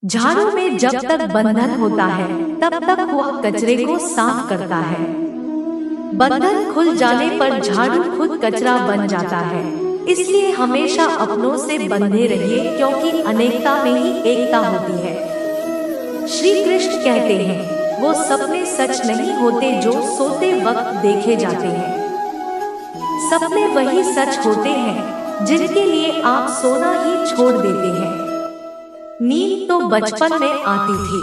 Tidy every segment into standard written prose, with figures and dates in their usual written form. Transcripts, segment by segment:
झाड़ू में जब तक बंधन होता है तब तक वह कचरे को साफ करता है। बंधन खुल जाने पर झाड़ू खुद कचरा बन जाता है। इसलिए हमेशा अपनों से बंधे रहिए, क्योंकि अनेकता में ही एकता होती है। श्री कृष्ण कहते हैं, वो सपने सच नहीं होते जो सोते वक्त देखे जाते हैं। सपने वही सच होते हैं जिनके लिए आप सोना ही छोड़ देते हैं। नींद तो बचपन में आती थी,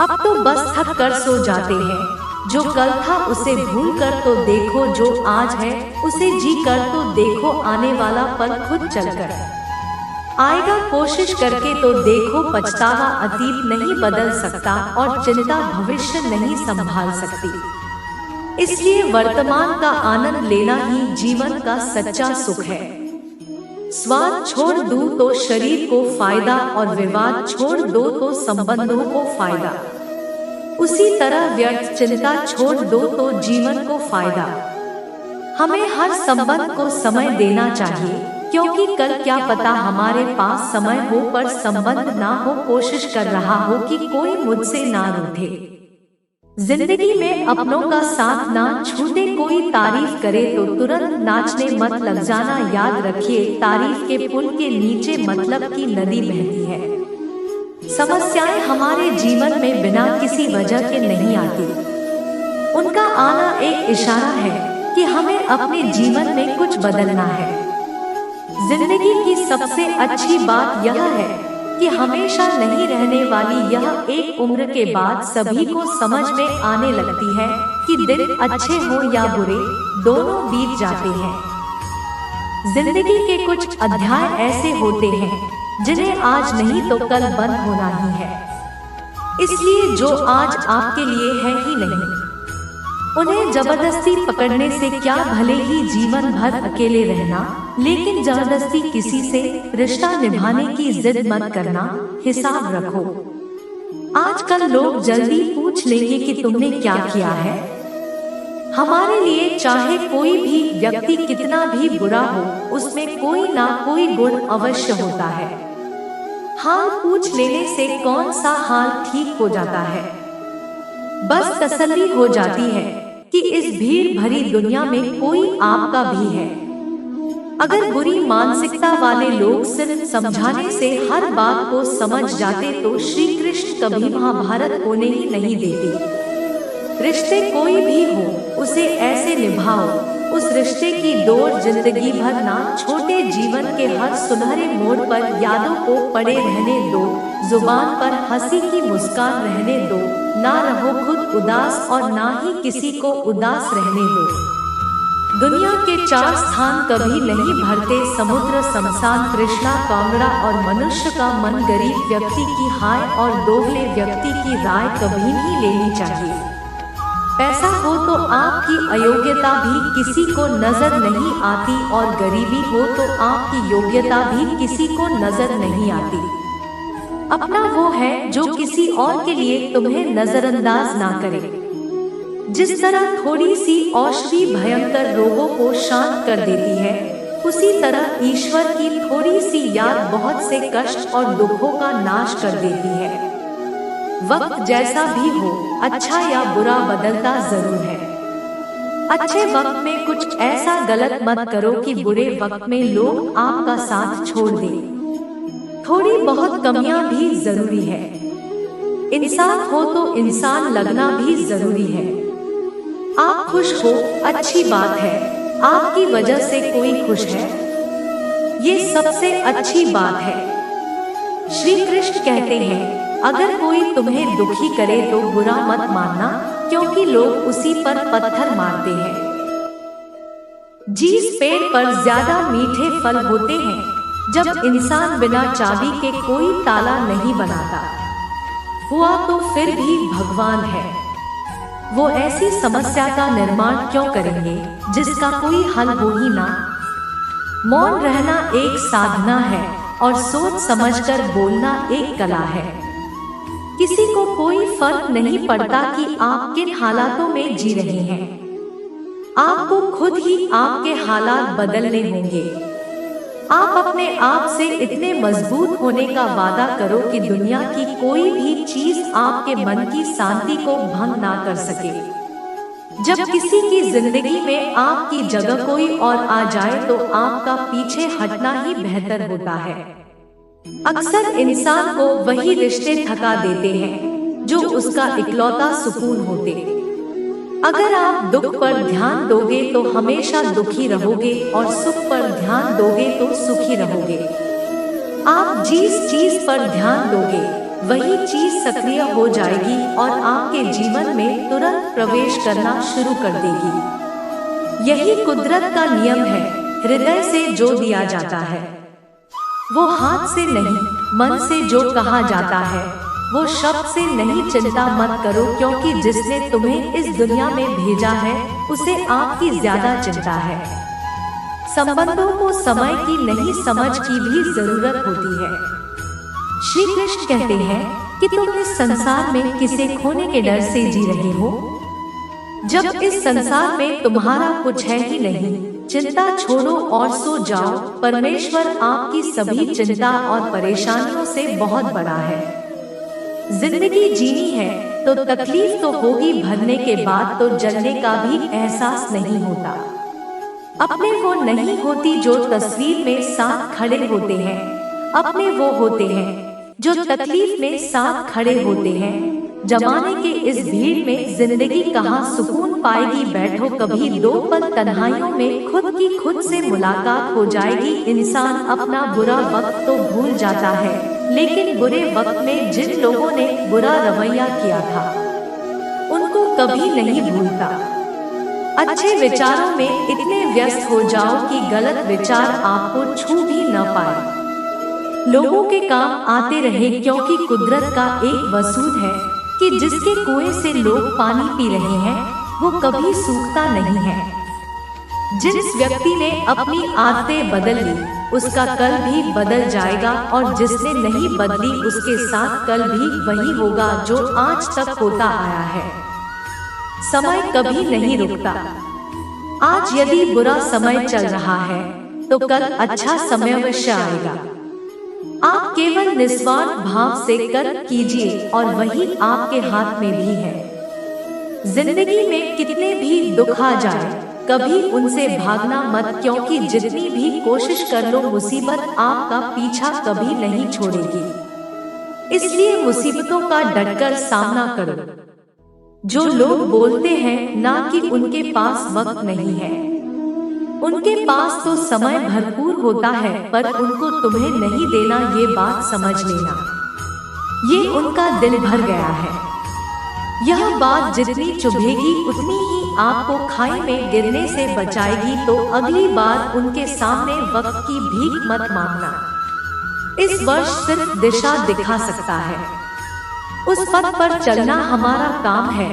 अब तो बस थक कर सो जाते हैं। जो कल था उसे भूल कर तो देखो जो आज है, उसे जी कर तो देखो आने वाला पल खुद चलकर आएगा। कोशिश करके तो देखो, पछतावा अतीत नहीं बदल सकता और चिंता भविष्य नहीं संभाल सकती। इसलिए वर्तमान का आनंद लेना ही जीवन का सच्चा सुख है। स्वाद छोड़ दूं तो शरीर को फायदा, और विवाद छोड़ दो तो संबंधों को फायदा। उसी तरह व्यर्थ चिंता छोड़ दो तो जीवन को फायदा। हमें हर संबंध को समय देना चाहिए, क्योंकि कल क्या पता हमारे पास समय हो पर संबंध ना हो। कोशिश कर रहा हो कि कोई मुझसे ना रूठे। जिंदगी में अपनों का साथ ना छूटे। कोई तारीफ करे तो तुरंत नाचने मत लग जाना। याद रखिए, तारीफ के पुल के नीचे मतलब की नदी बहती है। समस्याएं हमारे जीवन में बिना किसी वजह के नहीं आती। उनका आना एक इशारा है कि हमें अपने जीवन में कुछ बदलना है। जिंदगी की सबसे अच्छी बात यह है कि हमेशा नहीं रहने वाली। यह एक उम्र के बाद सभी को समझ में आने लगती है कि दिन अच्छे हो या बुरे, दोनों बीत जाते हैं। जिंदगी के कुछ अध्याय ऐसे होते हैं जिन्हें आज नहीं तो कल बंद होना ही है। इसलिए जो आज आपके लिए है ही नहीं, उन्हें जबरदस्ती पकड़ने से क्या, भले ही जीवन भर अकेले रहना, लेकिन जबरदस्ती किसी से रिश्ता निभाने की जिद मत करना। हिसाब रखो। आजकल लोग जल्दी पूछ लेंगे कि तुमने क्या किया है। हमारे लिए चाहे कोई भी व्यक्ति कितना भी बुरा हो, उसमें कोई ना कोई गुण अवश्य होता है। हाल पूछ लेने से कौन सा हाल ठीक हो जाता है। बस तसल्ली हो जाती है कि इस भीड़ भरी दुनिया में कोई आपका भी है। अगर बुरी मानसिकता वाले लोग सिर्फ समझाने से हर बात को समझ जाते तो श्री कृष्ण कभी महाभारत होने ही नहीं देती। रिश्ते कोई भी हो, उसे ऐसे निभाओ, उस रिश्ते की डोर जिंदगी भर ना छोटे। जीवन के हर सुनहरे मोड़ पर यादों को पड़े रहने दो। जुबान पर हंसी की मुस्कान रहने दो। ना रहो खुद उदास और ना ही किसी को उदास रहने दो। दुनिया के 4 स्थान कभी नहीं भरते, समुद्र, शमशान, तृष्णा, कांगड़ा और मनुष्य का मन। गरीब व्यक्ति की हाय और दोगले व्यक्ति की राय कभी नहीं लेनी चाहिए। पैसा हो तो आपकी अयोग्यता भी किसी को नजर नहीं आती, और गरीबी हो तो आपकी योग्यता भी किसी को नजर नहीं आती। अपना वो है जो किसी और के लिए तुम्हें नजरअंदाज ना करे। जिस तरह थोड़ी सी औषधि भयंकर रोगों को शांत कर देती है, उसी तरह ईश्वर की थोड़ी सी याद बहुत से कष्ट और दुखों का नाश कर देती है। वक्त जैसा भी हो, अच्छा या बुरा बदलता जरूर है। अच्छे वक्त में कुछ ऐसा गलत मत करो कि बुरे वक्त में लोग आपका साथ छोड़ दें। थोड़ी बहुत कमियां भी जरूरी है। इंसान हो तो इंसान लगना भी जरूरी है। आप खुश हो, अच्छी बात है। आपकी वजह से कोई खुश है, ये सबसे अच्छी बात है। श्री कृष्ण कहते हैं, अगर कोई तुम्हें दुखी करे तो बुरा मत मानना, क्योंकि लोग उसी पर पत्थर मारते हैं। जिस पेड़ पर ज्यादा मीठे फल होते हैं, जब इंसान बिना चाबी के कोई ताला नहीं बनाता हुआ तो फिर भी भगवान है। वो ऐसी समस्या का निर्माण क्यों करेंगे जिसका कोई हल हो ही ना। मौन रहना एक साधना है, और सोच समझकर बोलना एक कला है। किसी को कोई फर्क नहीं पड़ता कि आप किन हालातों में जी रहे हैं। आपको खुद ही आपके हालात बदलने होंगे। आप अपने आप से इतने मजबूत होने का वादा करो कि दुनिया की कोई भी चीज आपके मन की शांति को भंग ना कर सके। जब किसी की जिंदगी में आपकी जगह कोई और आ जाए तो आपका पीछे हटना ही बेहतर होता है। अक्सर इंसान को वही रिश्ते थका देते हैं जो उसका इकलौता सुकून होते। अगर आप दुख पर ध्यान दोगे तो हमेशा दुखी रहोगे और सुख पर ध्यान दोगे तो सुखी रहोगे। आप जिस चीज पर ध्यान दोगे वही चीज सक्रिय हो जाएगी और आपके जीवन में तुरंत प्रवेश करना शुरू कर देगी। यही कुदरत का नियम है। हृदय से जो दिया जाता है वो हाथ से नहीं, मन से जो कहा जाता है वो शब्द से नहीं। चिंता मत करो, क्योंकि जिसने तुम्हें इस दुनिया में भेजा है उसे आपकी ज्यादा चिंता है। संबंधों को समय की नहीं, समझ की भी जरूरत होती है। श्री कृष्ण कहते हैं कि तुम इस संसार में किसे खोने के डर से जी रहे हो, जब इस संसार में तुम्हारा कुछ है ही नहीं। चिंता छोड़ो और सो जाओ। परमेश्वर आपकी सभी चिंता और परेशानियों से बहुत बड़ा है। जिंदगी जीनी है तो तकलीफ तो होगी, भरने के बाद तो जलने का भी एहसास नहीं होता। अपने वो नहीं होती जो तस्वीर में साथ खड़े होते हैं, अपने वो होते हैं जो तकलीफ में साथ खड़े होते हैं। जमाने के इस भीड़ में जिंदगी कहाँ सुकून पाएगी। बैठो कभी दो पल तन्हाइयों में, खुद की खुद से मुलाकात हो जाएगी। इंसान अपना बुरा वक्त तो भूल जाता है, लेकिन बुरे वक्त में जिन लोगों ने बुरा रवैया किया था उनको कभी नहीं भूलता। अच्छे विचारों में इतने व्यस्त हो जाओ कि गलत विचार आपको छू भी न पाए। लोगों के काम आते रहे, क्योंकि कुदरत का एक वसूल है कि जिसके कुएं से लोग पानी पी रहे हैं वो कभी सूखता नहीं है। जिस व्यक्ति ने अपनी आदतें बदल ली उसका कल भी बदल जाएगा, और जिसने नहीं बदली उसके साथ कल भी वही होगा जो आज तक होता आया है। समय कभी नहीं रुकता। आज यदि बुरा समय चल रहा है तो कल अच्छा समय अवश्य आएगा। आप केवल निस्वार्थ भाव से कर्म कीजिए और वही आपके हाथ में भी है। जिंदगी में कितने भी दुख आ जाए कभी उनसे भागना मत, क्योंकि जितनी भी कोशिश कर लो मुसीबत आपका पीछा कभी नहीं छोड़ेगी। इसलिए मुसीबतों का डटकर सामना करो। जो लोग बोलते हैं ना कि उनके पास वक्त नहीं है, उनके पास तो समय भरपूर होता है, पर उनको तुम्हें नहीं देना ये बात समझ लेना। ये उनका दिल भर गया है। यह बात जितनी चुभेगी उतनी ही आपको खाई में गिरने से बचाएगी। तो अगली बार उनके सामने वक्त की भीख मत मांगना। इस वर्ष सिर्फ दिशा दिखा सकता है, उस पथ पर चलना हमारा काम है।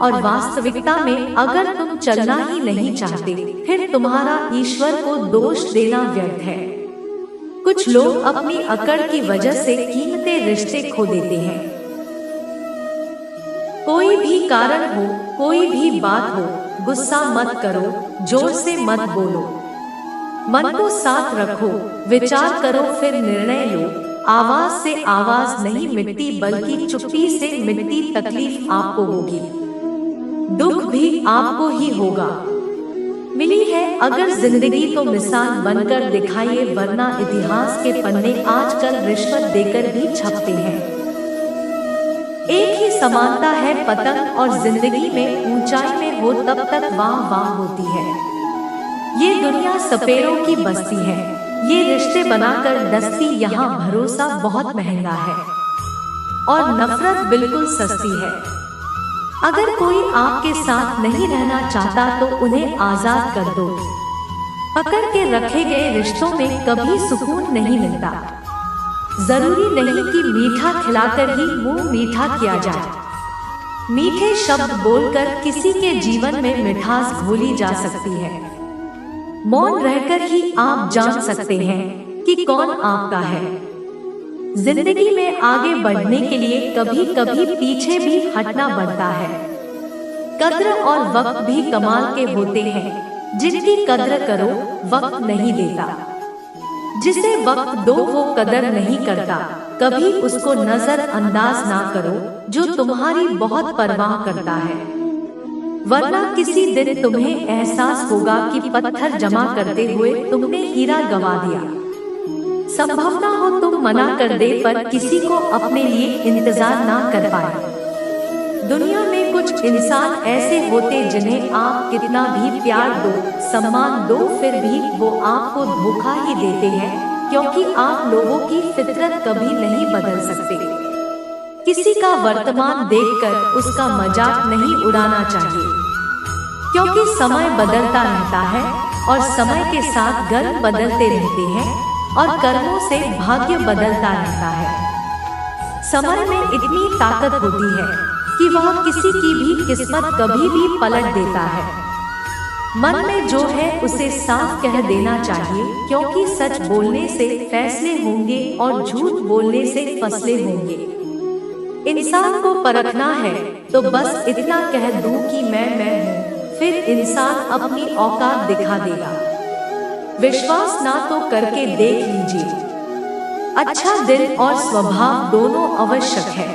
और वास्तविकता में अगर तुम चलना ही नहीं चाहते फिर तुम्हारा ईश्वर को दोष देना व्यर्थ है। कुछ लोग अपनी अकड़ की वजह से कीमती रिश्ते खो देते हैं। कोई भी कारण हो, कोई भी बात हो, गुस्सा मत करो, जोर से मत बोलो, मन को साथ रखो, विचार करो फिर निर्णय लो। आवाज से आवाज नहीं मिटती, बल्कि चुप्पी से मिटती तकलीफ आपको होगी, दुख भी आपको ही होगा। मिली है अगर जिंदगी तो मिसाल बनकर दिखाइए, वरना इतिहास के पन्ने आजकल रिश्वत देकर भी छपते हैं। एक ही समानता है पतंग और जिंदगी में, ऊंचाई में हो तब तक वाह वाह होती है। ये दुनिया सपेरों की बस्ती है, ये रिश्ते बनाकर दस्ती, यहाँ भरोसा बहुत महंगा है और नफरत बिल्कुल सस्ती है। अगर कोई आपके साथ नहीं रहना चाहता तो उन्हें आजाद कर दो। पकड़ के रखे गए रिश्तों में कभी सुकून नहीं मिलता। जरूरी नहीं कि मीठा खिलाकर ही मुंह मीठा किया जाए। मीठे शब्द बोलकर किसी के जीवन में मिठास घोली जा सकती है। मौन रहकर ही आप जान सकते हैं कि कौन आपका है। जिंदगी में आगे बढ़ने के लिए कभी कभी पीछे भी हटना पड़ता है। कद्र और वक्त भी कमाल के होते हैं, जिनकी कद्र करो वक्त नहीं देता। जिसे वक्त दो वो कदर नहीं करता, कभी उसको नजरअंदाज ना करो जो तुम्हारी बहुत परवाह करता है, वरना किसी दिन तुम्हें एहसास होगा कि पत्थर जमा करते हुए तुमने हीरा गंवा दिया। संभव ना हो तुम मना कर दे पर किसी को अपने लिए इंतजार ना कर पाए। दुनिया में कुछ इंसान ऐसे होते जिन्हें आप कितना भी प्यार दो, सम्मान दो, फिर भी वो आपको धोखा ही देते हैं, क्योंकि आप लोगों की फितरत कभी नहीं बदल सकते। किसी का वर्तमान देखकर उसका मजाक नहीं उड़ाना चाहिए, क्योंकि समय बदलता रहता है और समय के साथ कर्म बदलते रहते हैं और कर्मों से भाग्य बदलता रहता है। समय में इतनी ताकत होती है कि वह किसी की भी किस्मत कभी भी पलट देता है। मन में जो है उसे साफ कह देना चाहिए, क्योंकि सच बोलने से फैसले होंगे और झूठ बोलने से फैसले होंगे। इंसान को परखना है तो बस इतना कह दूं कि मैं हूँ, फिर इंसान अपनी औकात दिखा देगा। विश्वास ना तो करके देख लीजिए। अच्छा दिल और स्वभाव दोनों आवश्यक है।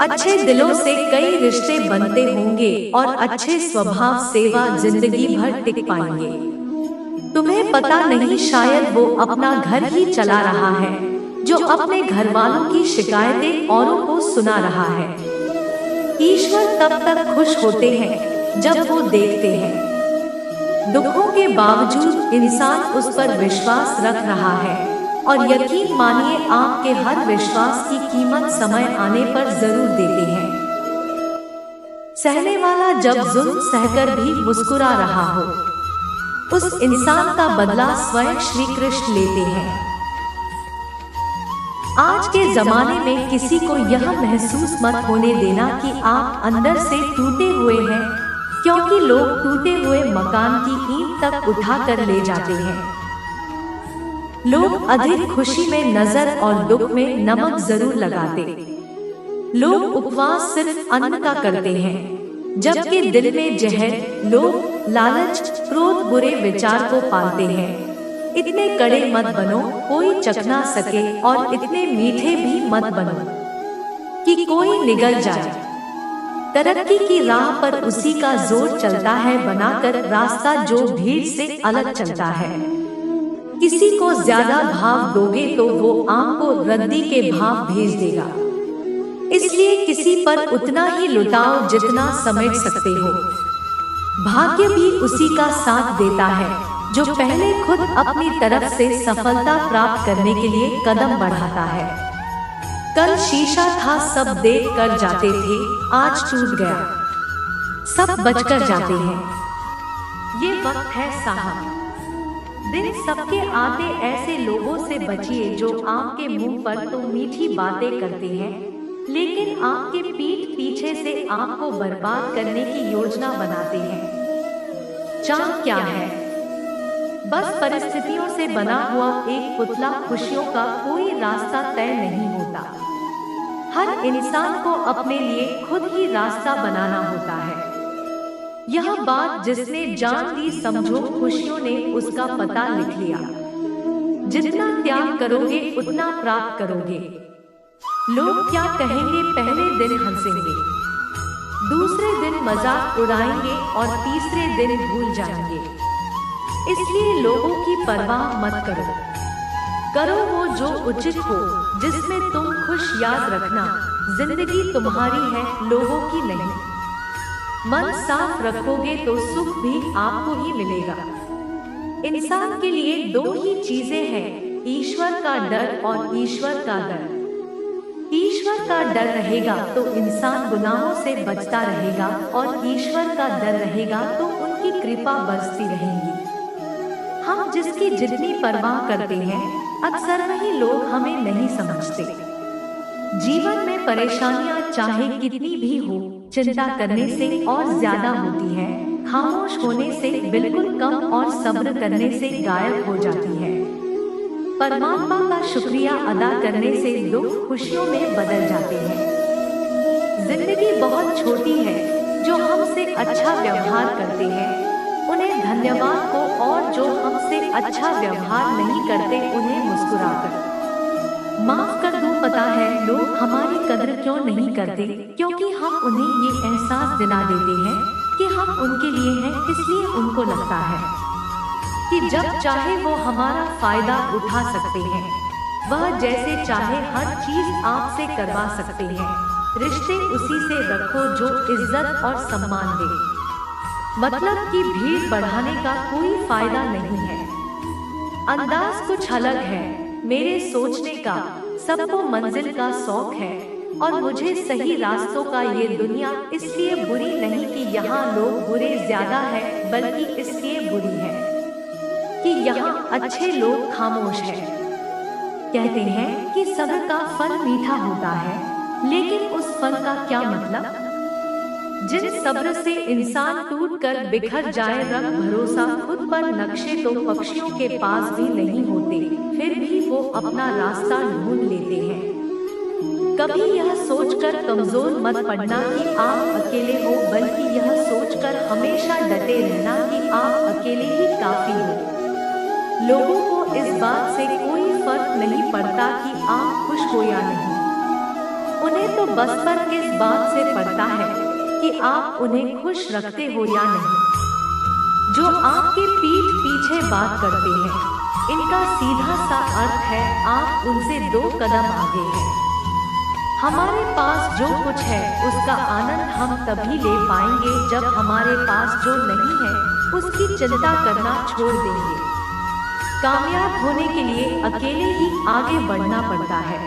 अच्छे दिलों से कई रिश्ते बनते होंगे और अच्छे स्वभाव सेवा जिंदगी भर टिक पाएंगे। तुम्हें पता नहीं, शायद वो अपना घर ही चला रहा है जो अपने घर वालों की शिकायतें औरों को सुना रहा है। ईश्वर तब तक खुश होते हैं जब वो देखते हैं दुखों के बावजूद इंसान उस पर विश्वास रख रहा है, और यकीन मानिए आपके हर विश्वास की कीमत समय आने पर जरूर देते हैं। सहने वाला जब जुल्म सहकर भी मुस्कुरा रहा हो, उस इंसान का बदला स्वयं श्री कृष्ण लेते हैं। आज के जमाने में किसी को यह महसूस मत होने देना कि आप अंदर से टूटे हुए हैं, क्योंकि लोग टूटे हुए मकान की ईंट तक उठाकर ले जाते हैं। लोग अधिक खुशी में नजर और दुख में नमक जरूर लगाते। लोग उपवास सिर्फ अन्न का करते हैं, जबकि दिल में जहर, लोभ, लालच, क्रोध, बुरे विचार को पालते हैं। इतने कड़े मत बनो कोई चख ना सके, और इतने मीठे भी मत बनो कि कोई निगल जाए। तरक्की की राह पर उसी का जोर चलता है बनाकर रास्ता जो भीड़ से अलग चलता है। किसी को ज्यादा भाव दोगे तो वो आपको रद्दी के भाव भेज देगा, इसलिए किसी पर उतना ही लुटाओ जितना समेट सकते हो। भाग्य भी उसी का साथ देता है जो पहले खुद अपनी तरफ से सफलता प्राप्त करने के लिए कदम बढ़ाता है। कल शीशा था, सब देख कर जाते थे, आज टूट गया, सब बचकर जाते हैं। ये वक्त है साहब, दिन सबके आते, ऐसे लोगों से बचिए जो आपके मुंह पर तो मीठी बातें करते हैं, लेकिन आपके पीठ पीछे से आपको बर्बाद करने की योजना बनाते हैं। चाँद क्या है? बस परिस्थितियों से बना हुआ एक पुतला। खुशियों का कोई रास्ता तय नहीं होता, हर इंसान को अपने लिए खुद ही रास्ता बनाना होता है। यह बात जिसने जान ली, समझो खुशियों ने उसका पता लिख लिया। जितना त्याग करोगे उतना प्राप्त करोगे। लोग क्या कहेंगे? पहले दिन हंसेंगे, दूसरे दिन मजाक उड़ाएंगे और तीसरे दिन भूल जाएंगे। इसलिए लोगों की परवाह मत करो, करो वो जो उचित हो, जिसमें तुम खुश। याद रखना, जिंदगी तुम्हारी है, लोगों की नहीं। मन साफ रखोगे तो सुख भी आपको ही मिलेगा। इंसान के लिए दो ही चीजें हैं, ईश्वर का डर और ईश्वर का डर। ईश्वर का डर रहेगा तो इंसान गुनाहों से बचता रहेगा, और ईश्वर का डर रहेगा तो उनकी कृपा बरसती रहेगी। हम जिसकी जितनी परवाह करते हैं, अक्सर वही लोग हमें नहीं समझते। जीवन में परेशानियां चाहे कितनी भी हो, चिंता करने से और ज्यादा होती है, खामोश होने से बिल्कुल कम और सब्र करने से गायब हो जाती है। परमात्मा का शुक्रिया अदा करने से दुख खुशियों में बदल जाते हैं। जिंदगी बहुत छोटी है, जो हमसे अच्छा व्यवहार करते हैं उन्हें धन्यवाद को, और जो हमसे अच्छा व्यवहार नहीं करते उन्हें मुस्कुराकर माफ कर दूं। पता है लोग हमारी कदर क्यों नहीं करते? क्योंकि हम उन्हें ये एहसास दिला देते हैं कि हम उनके लिए हैं, इसलिए उनको लगता है कि जब चाहे वो हमारा फायदा उठा सकते हैं। वह जैसे चाहे हर चीज आपसे करवा सकते हैं। रिश्ते उसी से रखो जो इज्जत और सम्मान दे। मतलब कि भीड़ बढ़ाने का कोई फायदा नहीं है। अंदाज कुछ अलग है मेरे सोचने का। सबको मंजिल का शौक है और मुझे सही रास्तों का। ये दुनिया इसलिए बुरी नहीं कि यहाँ लोग बुरे ज्यादा है, बल्कि इसलिए बुरी है कि यहाँ अच्छे लोग खामोश हैं। कहते हैं कि सब्र का फल मीठा होता है, लेकिन उस फल का क्या मतलब? जिन सब्र से इंसान टूटकर बिखर जाए। रंग भरोसा खुद पर नक्शे तो पक्षियों के पास भी नहीं होते, फिर भी वो अपना रास्ता ढूंढ लेते हैं। कभी यह सोचकर कमजोर मत पड़ना कि आप अकेले हो, बल्कि यह सोचकर हमेशा डटे रहना कि आप अकेले ही काफी हो। लोगों को इस बात से कोई फर्क नहीं पड़ता कि आप खुश हो या नहीं। उन्हें तो बस फर्क इस बात से पड़ता है कि आप उन्हें खुश रखते हो या नहीं। जो आपके पीठ पीछे बात करते हैं, इनका सीधा सा अर्थ है आप उनसे 2 कदम आगे हैं। हमारे पास जो कुछ है उसका आनंद हम तभी ले पाएंगे जब हमारे पास जो नहीं है उसकी चिंता करना छोड़ देंगे। कामयाब होने के लिए अकेले ही आगे बढ़ना पड़ता है।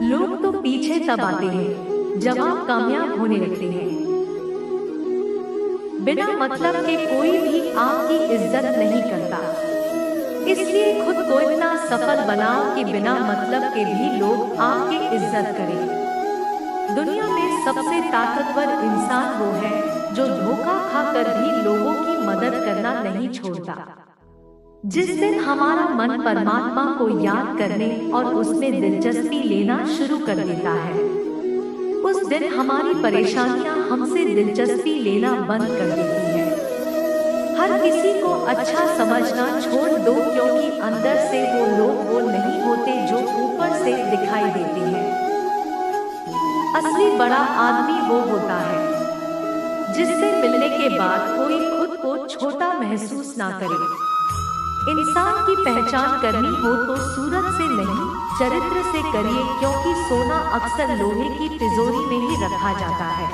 लोग तो पीछे तब आते हैं जब आप कामयाब होने लगते हैं। बिना मतलब के कोई भी आपकी इज्जत नहीं करता, इसलिए खुद को इतना सफल बनाओ कि बिना मतलब के भी लोग आपकी इज्जत करें। दुनिया में सबसे ताकतवर इंसान वो है जो धोखा खाकर भी लोगों की मदद करना नहीं छोड़ता। जिस दिन हमारा मन परमात्मा को याद करने और उसमें दिलचस्पी लेना शुरू कर देता है, उस दिन हमारी परेशानियां हमसे दिलचस्पी लेना बंद कर देती हैं। हर किसी को अच्छा समझना छोड़ दो, क्योंकि अंदर से वो लोग वो नहीं होते जो ऊपर से दिखाई देते हैं। असली बड़ा आदमी वो होता है जिससे मिलने के बाद कोई खुद को छोटा महसूस ना करे। इंसान की पहचान करनी हो तो सूरत से नहीं, चरित्र से करिए, क्योंकि सोना अक्सर लोहे की तिजोरी में ही रखा जाता है।